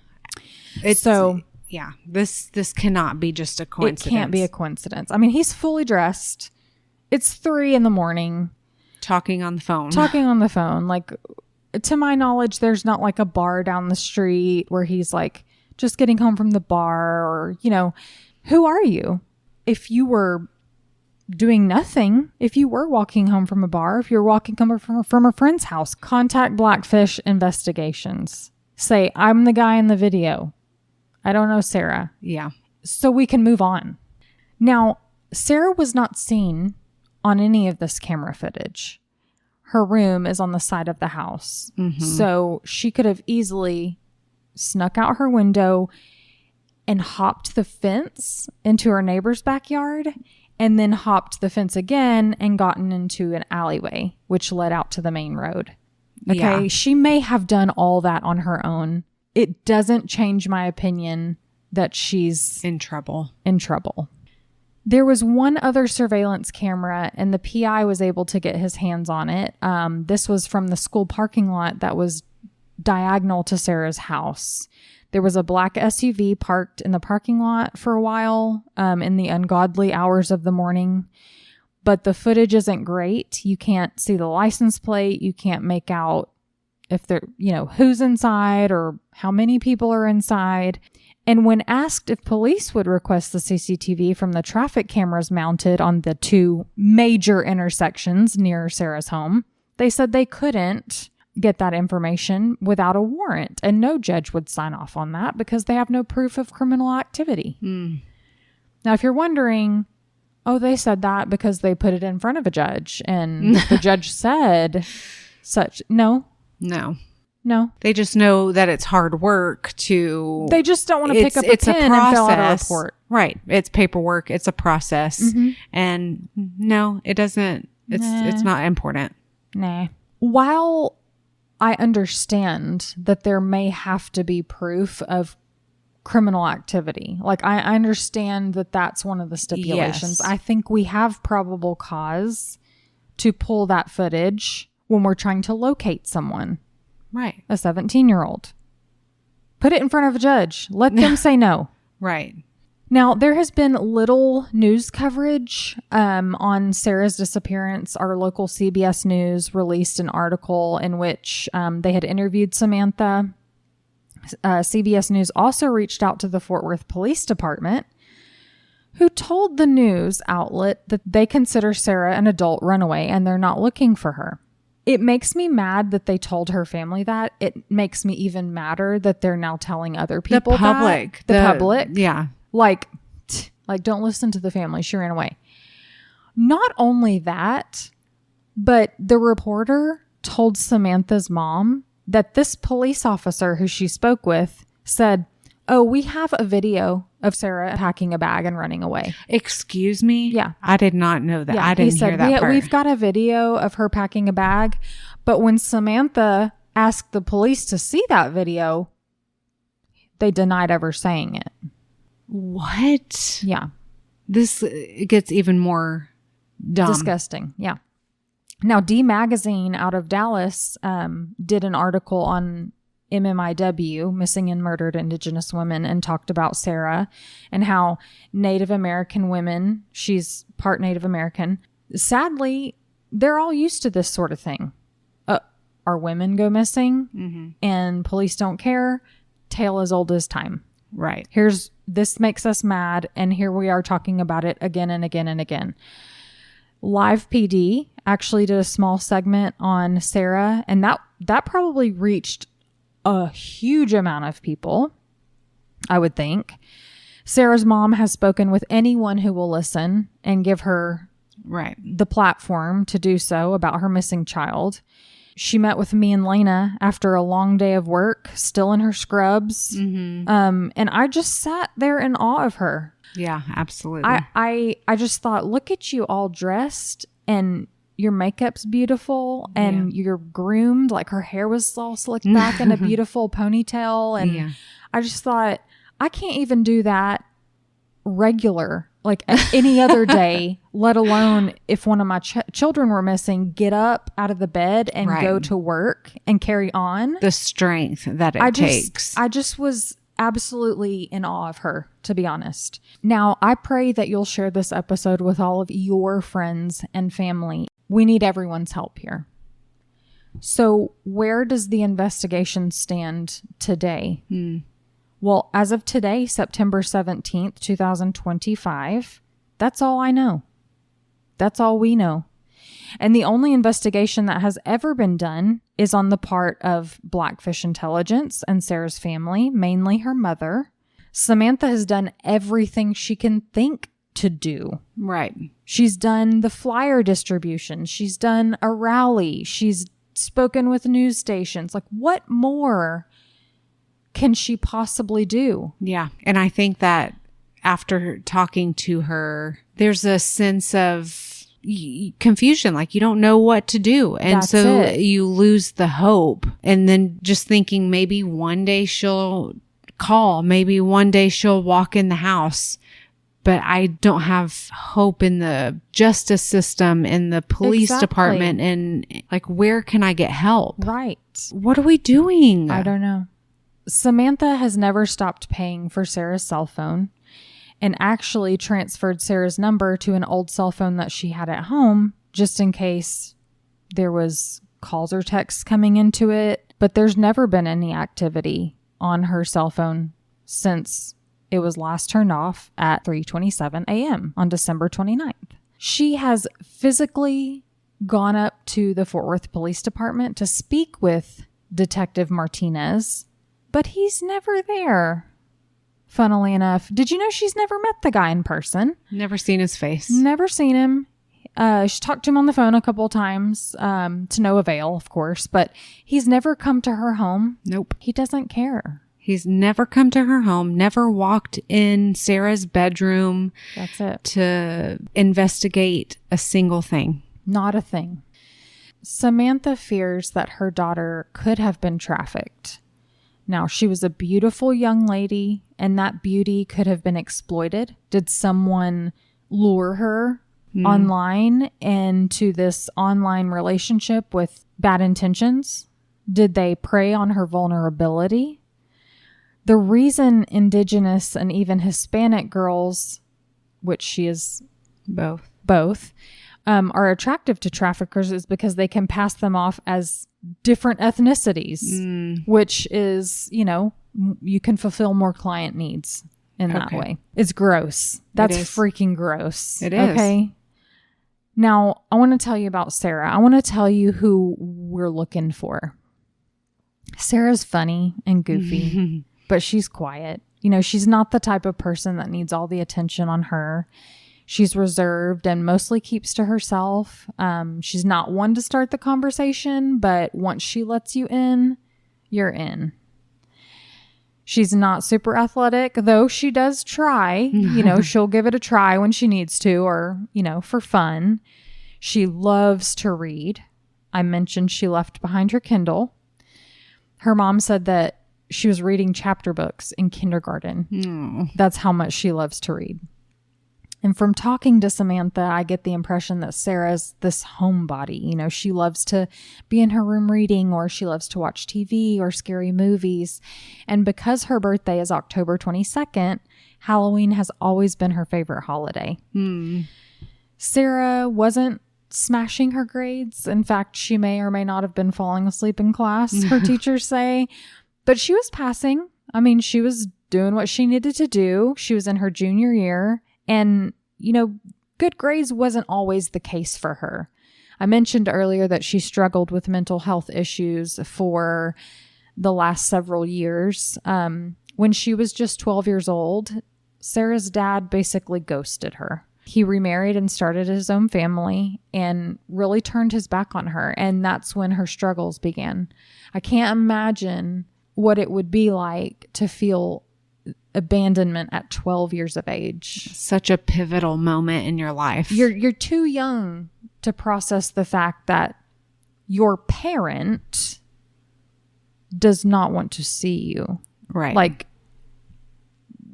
Yeah, this cannot be just a coincidence. It can't be a coincidence. I mean, he's fully dressed. It's 3 a.m. Talking on the phone. Like, to my knowledge, there's not like a bar down the street where he's like just getting home from the bar or, who are you? If you were doing nothing, if you were walking home from a bar, if you're walking home from a friend's house, contact BlackFish Investigations. Say, I'm the guy in the video. I don't know Sara. Yeah. So we can move on. Now, Sara was not seen on any of this camera footage. Her room is on the side of the house. Mm-hmm. So she could have easily snuck out her window and hopped the fence into her neighbor's backyard and then hopped the fence again and gotten into an alleyway, which led out to the main road. Okay. Yeah. She may have done all that on her own. It doesn't change my opinion that she's in trouble. There was one other surveillance camera and the PI was able to get his hands on it. This was from the school parking lot that was diagonal to Sara's house. There was a black SUV parked in the parking lot for a while in the ungodly hours of the morning. But the footage isn't great. You can't see the license plate. You can't make out if they're, who's inside or how many people are inside. And when asked if police would request the CCTV from the traffic cameras mounted on the 2 major intersections near Sara's home, they said they couldn't get that information without a warrant. And no judge would sign off on that because they have no proof of criminal activity. Now, if you're wondering, they said that because they put it in front of a judge and the judge said such. No. No. They just know that it's hard work to... They just don't want to pick up a pen and fill out a report. Right. It's paperwork. It's a process. Mm-hmm. And no, it doesn't... It's not important. Nah. While I understand that there may have to be proof of criminal activity, like I understand that that's one of the stipulations. Yes. I think we have probable cause to pull that footage when we're trying to locate someone. Right. A 17-year-old. Put it in front of a judge. Let them say no. Right. Now, there has been little news coverage on Sara's disappearance. Our local CBS News released an article in which they had interviewed Samantha. CBS News also reached out to the Fort Worth Police Department, who told the news outlet that they consider Sara an adult runaway and they're not looking for her. It makes me mad that they told her family that. It makes me even madder that they're now telling other people the public. The public. Yeah. Like, don't listen to the family. She ran away. Not only that, but the reporter told Samantha's mom that this police officer who she spoke with said, "Oh, we have a video of Sara packing a bag and running away." Excuse me? Yeah. I did not know that. Yeah, I didn't hear that part. We've got a video of her packing a bag. But when Samantha asked the police to see that video, they denied ever saying it. What? Yeah. This gets even more dumb. Disgusting. Yeah. Now, D Magazine out of Dallas did an article on MMIW, Missing and Murdered Indigenous Women, and talked about Sara and how Native American women, she's part Native American, sadly, they're all used to this sort of thing. Our women go missing and police don't care. Tale as old as time. Right. This makes us mad, and here we are talking about it again and again and again. Live PD actually did a small segment on Sara, and that probably reached a huge amount of people, I would think. Sara's mom has spoken with anyone who will listen and give her the platform to do so about her missing child. She met with me and Lena after a long day of work, still in her scrubs. And I just sat there in awe of her. Yeah, absolutely. I just thought, look at you all dressed, and your makeup's beautiful, and you're groomed. Like, her hair was all slicked back in a beautiful ponytail. And I just thought, I can't even do that regular, like any other day, let alone if one of my children were missing, get up out of the bed and go to work and carry on. The strength that it takes. I just was absolutely in awe of her, to be honest. Now, I pray that you'll share this episode with all of your friends and family. We need everyone's help here. So, where does the investigation stand today? Well, as of today, September 17th, 2025, that's all I know. That's all we know. And the only investigation that has ever been done is on the part of BlackFish Intelligence and Sara's family, mainly her mother. Samantha has done everything she can think to do. Right. She's done the flyer distribution. She's done a rally. She's spoken with news stations. Like, what more can she possibly do? Yeah. And I think that after talking to her, there's a sense of confusion. Like, you don't know what to do. And so you lose the hope. And then just thinking maybe one day she'll call, maybe one day she'll walk in the house. But I don't have hope in the justice system, in the police department. And like, where can I get help? Right. What are we doing? I don't know. Samantha has never stopped paying for Sara's cell phone and actually transferred Sara's number to an old cell phone that she had at home just in case there was calls or texts coming into it. But there's never been any activity on her cell phone since it was last turned off at 3:27 a.m. on December 29th. She has physically gone up to the Fort Worth Police Department to speak with Detective Martinez, but he's never there. Funnily enough, did you know she's never met the guy in person? Never seen his face. Never seen him. She talked to him on the phone a couple of times, to no avail, of course, but he's never come to her home. Nope. He doesn't care. He's never come to her home, never walked in Sarah's bedroom. That's it. To investigate a single thing. Not a thing. Samantha fears that her daughter could have been trafficked. Now, she was a beautiful young lady, and that beauty could have been exploited. Did someone lure her online into this online relationship with bad intentions? Did they prey on her vulnerability? The reason Indigenous and even Hispanic girls, which she is both, are attractive to traffickers is because they can pass them off as different ethnicities, which is, you can fulfill more client needs in that way. It's gross. That's freaking gross. It is. Okay. Now, I want to tell you about Sara. I want to tell you who we're looking for. Sara's funny and goofy, but she's quiet. She's not the type of person that needs all the attention on her. She's reserved and mostly keeps to herself. She's not one to start the conversation, but once she lets you in, you're in. She's not super athletic, though she does try. She'll give it a try when she needs to or, for fun. She loves to read. I mentioned she left behind her Kindle. Her mom said that she was reading chapter books in kindergarten. That's how much she loves to read. And from talking to Samantha, I get the impression that Sarah's this homebody. She loves to be in her room reading, or she loves to watch TV or scary movies. And because her birthday is October 22nd, Halloween has always been her favorite holiday. Sara wasn't smashing her grades. In fact, she may or may not have been falling asleep in class, her teachers say. But she was passing. She was doing what she needed to do. She was in her junior year. And, good grades wasn't always the case for her. I mentioned earlier that she struggled with mental health issues for the last several years. When she was just 12 years old, Sara's dad basically ghosted her. He remarried and started his own family and really turned his back on her. And that's when her struggles began. I can't imagine what it would be like to feel abandonment at 12 years of age. Such a pivotal moment in your life. You're too young to process the fact that your parent does not want to see you. Right.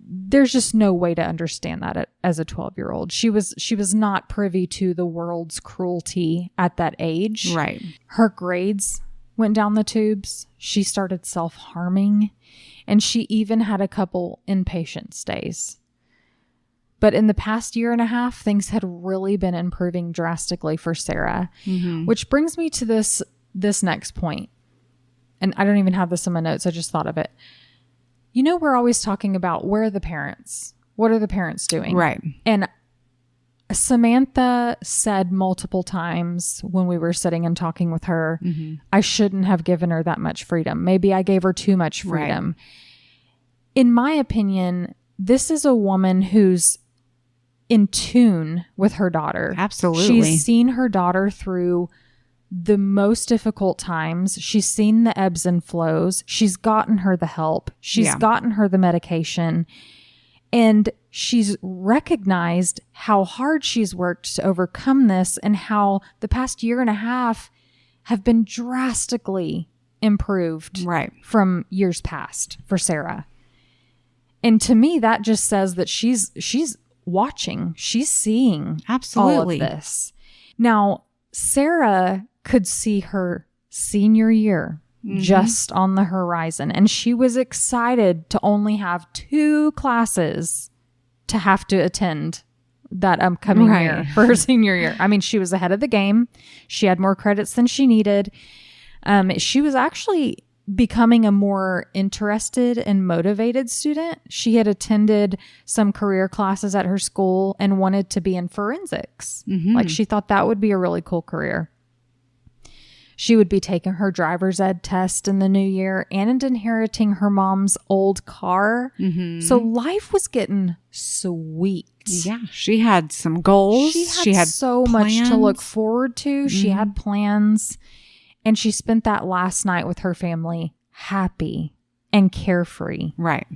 There's just no way to understand that as a 12-year-old. She was not privy to the world's cruelty at that age. Right. Her grades went down the tubes. She started self-harming. And she even had a couple inpatient stays. But in the past year and a half, things had really been improving drastically for Sara, which brings me to this next point. And I don't even have this in my notes. I just thought of it. We're always talking about where are the parents? What are the parents doing? Right. And Samantha said multiple times when we were sitting and talking with her, I shouldn't have given her that much freedom. Maybe I gave her too much freedom. Right. In my opinion, this is a woman who's in tune with her daughter. Absolutely. She's seen her daughter through the most difficult times. She's seen the ebbs and flows. She's gotten her the help. She's gotten her the medication. And she's recognized how hard she's worked to overcome this and how the past year and a half have been drastically improved from years past for Sara. And to me, that just says that she's watching, she's seeing all of this. Now, Sara could see her senior year just on the horizon. And she was excited to only have 2 classes to have to attend that upcoming year for her senior year. She was ahead of the game. She had more credits than she needed. She was actually becoming a more interested and motivated student. She had attended some career classes at her school and wanted to be in forensics. She thought that would be a really cool career. She would be taking her driver's ed test in the new year and inheriting her mom's old car. So life was getting sweet. Yeah, she had some goals. She had so plans. much to look forward to. She had plans. And she spent that last night with her family happy and carefree. Right.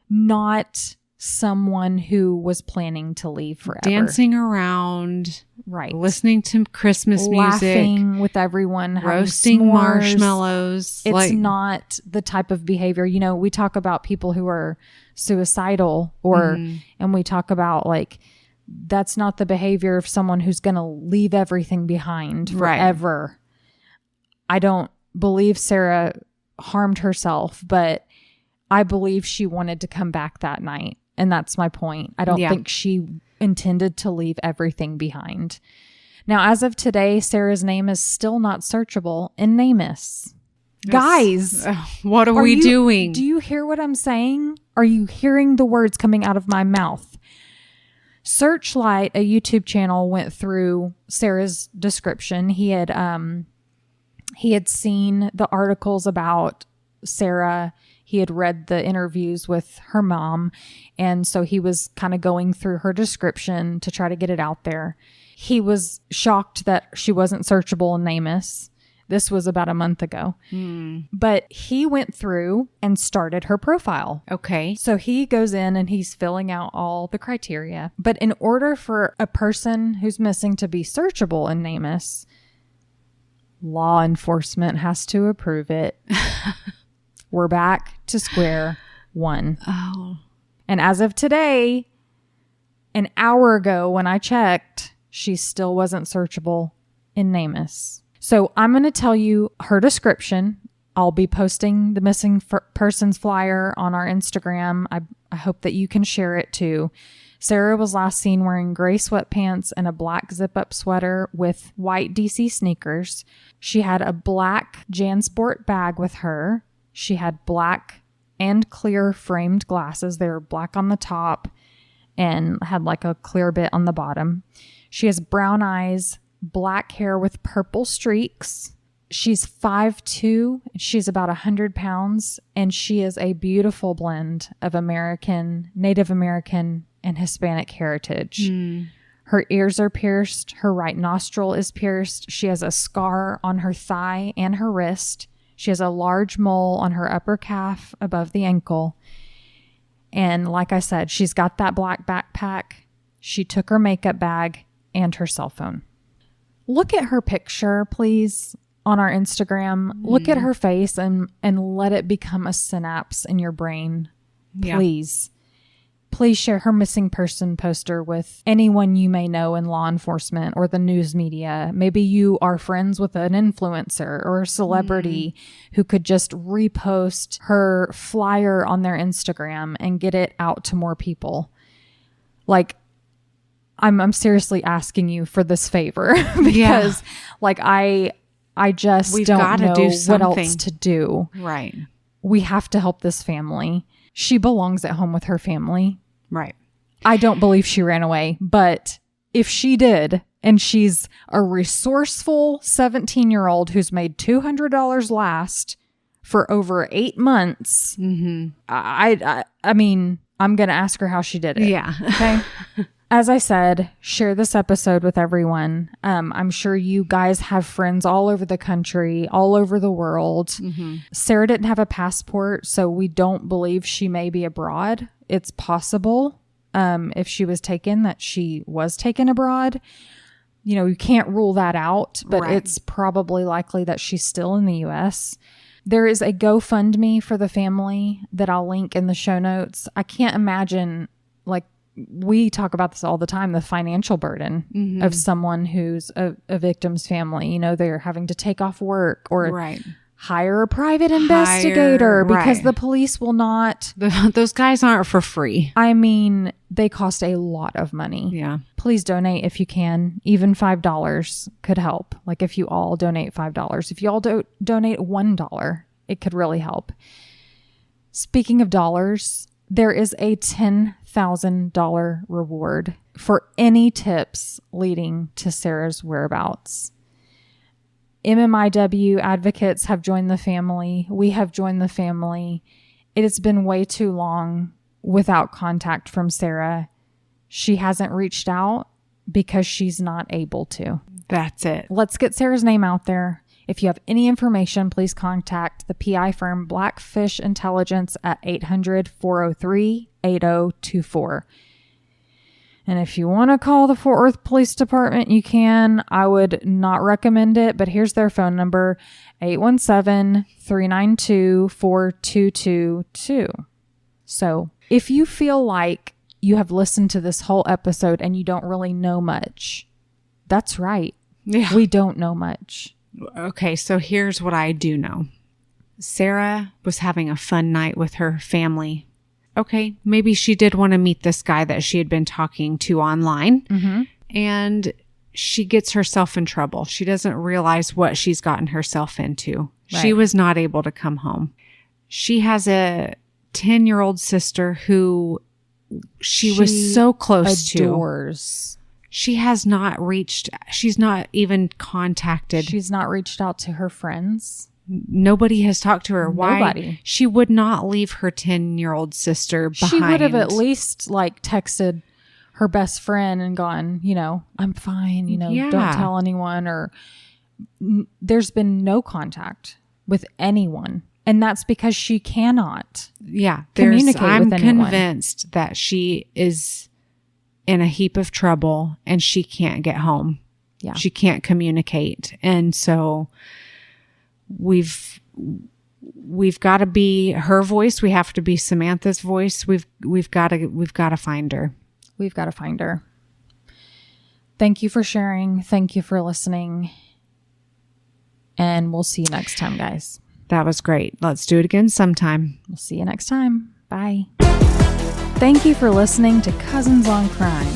Not someone who was planning to leave forever. Dancing around. Right. Listening to Christmas music. Laughing with everyone. Roasting having s'mores. marshmallows. It's not the type of behavior, you know, we talk about people who are suicidal and we talk about like, that's not the behavior of someone who's going to leave everything behind forever. Right. I don't believe Sara harmed herself, but I believe she wanted to come back that night. And that's my point. I don't think she intended to leave everything behind. Now, as of today, Sara's name is still not searchable in NamUs. Guys, what are we doing? Do you hear what I'm saying? Are you hearing the words coming out of my mouth? Searchlight, a YouTube channel, went through Sara's description. He had seen the articles about Sara. He had read the interviews with her mom. And so he was kind of going through her description to try to get it out there. He was shocked that she wasn't searchable in NamUs. This was about a month ago. But he went through and started her profile. Okay. So he goes in and he's filling out all the criteria. But in order for a person who's missing to be searchable in NamUs, law enforcement has to approve it. We're back to square one. Oh. And as of today, an hour ago when I checked, she still wasn't searchable in NamUs. So I'm going to tell you her description. I'll be posting the missing persons flyer on our Instagram. I hope that you can share it too. Sara was last seen wearing gray sweatpants and a black zip-up sweater with white DC sneakers. She had a black Jansport bag with her. She had black and clear framed glasses. They were black on the top and had like a clear bit on the bottom. She has brown eyes, black hair with purple streaks. She's 5'2". She's about 100 pounds, and she is a beautiful blend of American, Native American, and Hispanic heritage. Her ears are pierced. Her right nostril is pierced. She has a scar on her thigh and her wrist. She has a large mole on her upper calf above the ankle. And like I said, she's got that black backpack. She took her makeup bag and her cell phone. Look at her picture, please, on our Instagram. Look at her face and let it become a synapse in your brain. Please. Please share her missing person poster with anyone you may know in law enforcement or the news media. Maybe you are friends with an influencer or a celebrity who could just repost her flyer on their Instagram and get it out to more people. Like, I'm seriously asking you for this favor because like I just don't know what else to do. Right. We have to help this family. She belongs at home with her family. Right. I don't believe she ran away, but if she did, and she's a resourceful 17-year-old who's made $200 last for over 8 months, I mean, I'm going to ask her how she did it. Yeah. Okay. As I said, share this episode with everyone. I'm sure you guys have friends all over the country, all over the world. Sara didn't have a passport, so we don't believe she may be abroad. It's possible, if she was taken, that she was taken abroad. You know, you can't rule that out, but it's probably likely that she's still in the U.S. There is a GoFundMe for the family that I'll link in the show notes. I can't imagine, like, we talk about this all the time, the financial burden of someone who's a victim's family. You know, they're having to take off work or hire a private investigator because the police will not. Those guys aren't for free. I mean, they cost a lot of money. Yeah. Please donate if you can. Even $5 could help. Like if you all donate $5. If you all donate $1, it could really help. Speaking of dollars, there is a $10,000 reward for any tips leading to Sara's whereabouts. MMIW advocates have joined the family. We have joined the family. It has been way too long without contact from Sara. She hasn't reached out because she's not able to. That's it. Let's get Sara's name out there. If you have any information, please contact the PI firm BlackFish Intelligence at 800-403-8024. And if you want to call the Fort Worth Police Department, you can. I would not recommend it, but here's their phone number, 817-392-4222. So if you feel like you have listened to this whole episode and you don't really know much, that's right. Yeah. We don't know much. Okay, so here's what I do know. Sara was having a fun night with her family. Okay, maybe she did want to meet this guy that she had been talking to online. Mm-hmm. And she gets herself in trouble. She doesn't realize what she's gotten herself into. Right. She was not able to come home. She has a 10-year-old sister who she was so close adores. to. She has not reached, she's not even contacted. She's not reached out to her friends. Nobody has talked to her. Why? Nobody. She would not leave her 10-year-old sister behind. She would have at least texted her best friend and gone, I'm fine, Yeah. don't tell anyone, or there's been no contact with anyone. And that's because she cannot communicate I'm with anyone. convinced that she is in a heap of trouble and she can't get home. Yeah. She can't communicate. And so we've got to be her voice. We have to be Samantha's voice. We've got to find her. We've got to find her. Thank you for sharing. Thank you for listening. And we'll see you next time, guys. That was great. Let's do it again sometime. We'll see you next time. Bye. Thank you for listening to Cousins on Crime.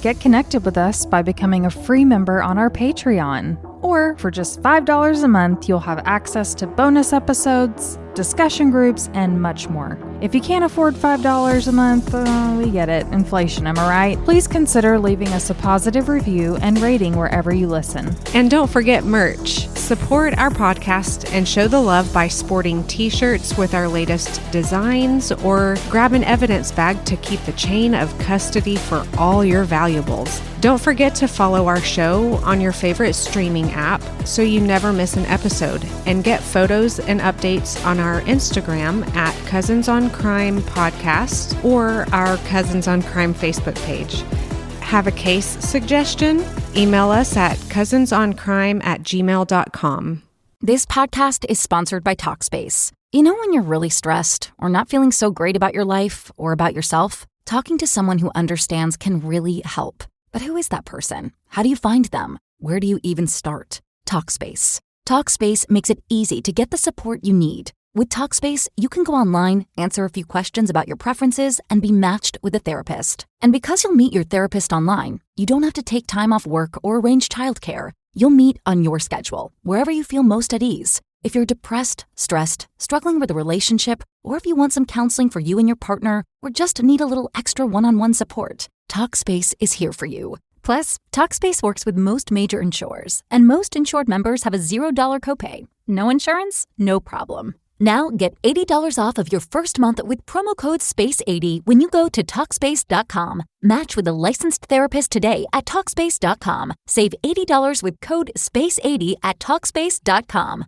Get connected with us by becoming a free member on our Patreon. Or for just $5 a month, you'll have access to bonus episodes, discussion groups, and much more. If you can't afford $5 a month, we get it. Inflation, am I right? Please consider leaving us a positive review and rating wherever you listen. And don't forget merch. Support our podcast and show the love by sporting t-shirts with our latest designs, or grab an evidence bag to keep the chain of custody for all your valuables. Don't forget to follow our show on your favorite streaming app so you never miss an episode, and get photos and updates on our Instagram at Cousins on Crime Podcast or our Cousins on Crime Facebook page. Have a case suggestion? Email us at cousinsoncrime@gmail.com. This podcast is sponsored by Talkspace. You know when you're really stressed or not feeling so great about your life or about yourself? Talking to someone who understands can really help. But who is that person? How do you find them? Where do you even start? Talkspace. Talkspace makes it easy to get the support you need. With Talkspace, you can go online, answer a few questions about your preferences, and be matched with a therapist. And because you'll meet your therapist online, you don't have to take time off work or arrange childcare. You'll meet on your schedule, wherever you feel most at ease. If you're depressed, stressed, struggling with a relationship, or if you want some counseling for you and your partner, or just need a little extra one-on-one support, Talkspace is here for you. Plus, Talkspace works with most major insurers, and most insured members have a $0 copay. No insurance? No problem. Now get $80 off of your first month with promo code SPACE80 when you go to Talkspace.com. Match with a licensed therapist today at Talkspace.com. Save $80 with code SPACE80 at Talkspace.com.